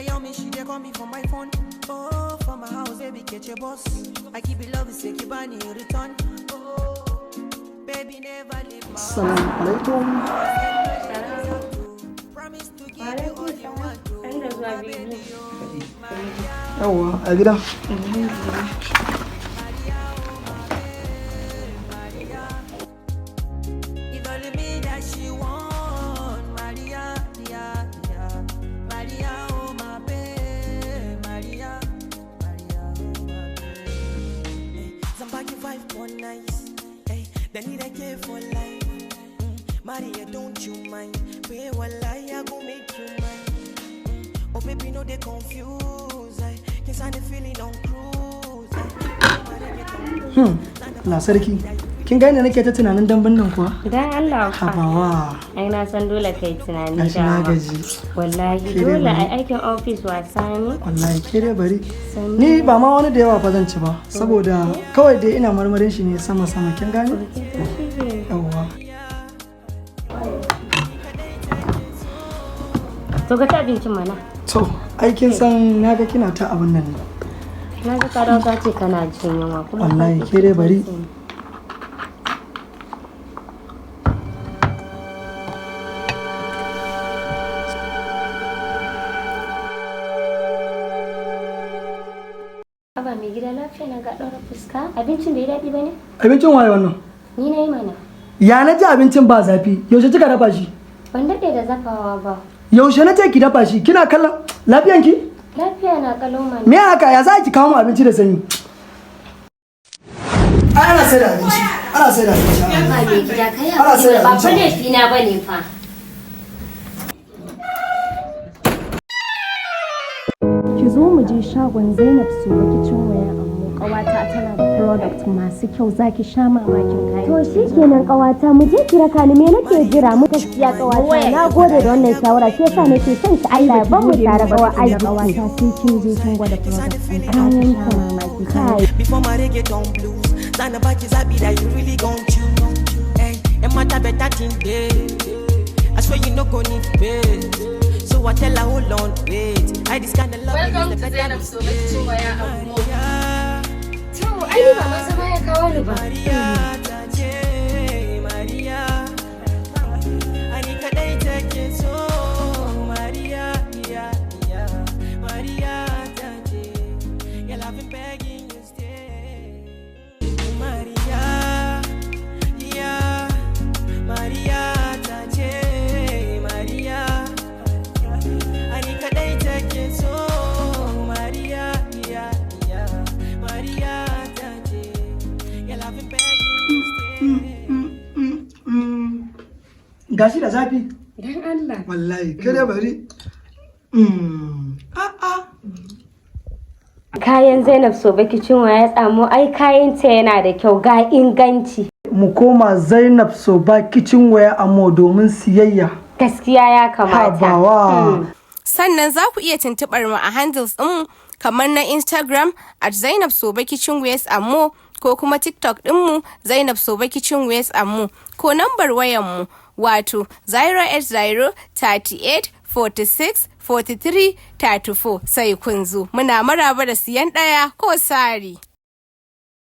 tell me she dey call me for my phone. Oh, for my house, baby, catch your boss. I keep it love, say keep on in return. Oh, baby, never leave my house. Assalamualaikum. Promise to give you all you want to. My baby, Yawwa, a gida. it's only me that she want. Maria, Maria, Maria, oh my baby, Maria, Maria, oh my baby. Somebody vibe for nice, hey, they need a care for life. Maria, don't you mind? Pay one lie, I go make you mine. Oh baby, no they confuse. I can sign the feeling on cruise. La sarki. Kin ga inda nake ta tunanin damben nan kuwa? Dan Allah fa. Habawa. Ai na san dole kai tunani Gashi na da. gaji. Wallahi dole ai aikin office wasa ne. Wallahi ke dai bari. Ni ba ma wani da yawa fa zan ci ba saboda kawai dai ina marmarin shi ne sama sama kin gane? Yawwa. To ga ta abincin mana. To, aikin san naga kina ta abun nan ne. Na ga ka dauka ce kana jin yunwa kuma. Wallahi ke dai bari. Aba mai gida lafiya na ga ɗaura fuska. Abincin bai daɗi ba ne? Abincin waye wannan? Ni na yi mana. Ya na ji abincin ba zafi. Yaushe kika dafa shi? Ban daɗe da zafawa ba. Yaushe na ce ki dafa shi? Kina kallon lafiyanki? Lafiya na kalon mana. Me haka ya za ki kawo mu abinci da sanyi? Ana sai da abinci. Ana sai da abinci. Ba mai gida kai Ana sai da ba abinci. fa laifi na bane fa. Ki zo mu je shagon Zainab Suwa kicin waya amma kawata tana da product masu kyau zaki sha mamakin kayan. To shikenan kawata mu je ki raka ni me nake jira mu gaskiya kawata na gode da wannan shawara sai yasa nake son ki Allah ya bar mu tare da aiki kawata sai kin je kin gwada product ɗin kayan ta mamaki kai. before my reggaeton blues. Zana baki zabi that you really gon' choose. Hey, and my better thing day. I swear you no go need pay. So I tell her hold on, wait. I this kind of love is the better of so Maria, Ai ba ma zama ya kawo ni ba. Maria, Maria. I need kadai take so Maria, yeah, yeah. Maria, girl I've been begging you stay. Maria, yeah, Maria, Maria. I need kadai take so Maria, yeah, yeah. Maria, girl I've been begging you stay. Gashi da zafi. Dan Allah. Wallahi ke dai bari. Kayan Zainab Sobe kicin waya tsamo ai kayan ta yana da kyau ga inganci. Mu koma Zainab Soba kicin waya amo domin siyayya. Gaskiya ya kamata. Habawa. Sannan za ku iya tuntuɓar mu a handles ɗin kamar na Instagram @Zainab Soba Kitchen Wears Ammo ko kuma TikTok ɗinmu Zainab Soba Kitchen Wears Ammo ko nambar wayanmu wato 080 38 46 43 34 sai kun zo. Muna maraba da siyan ɗaya ko sari.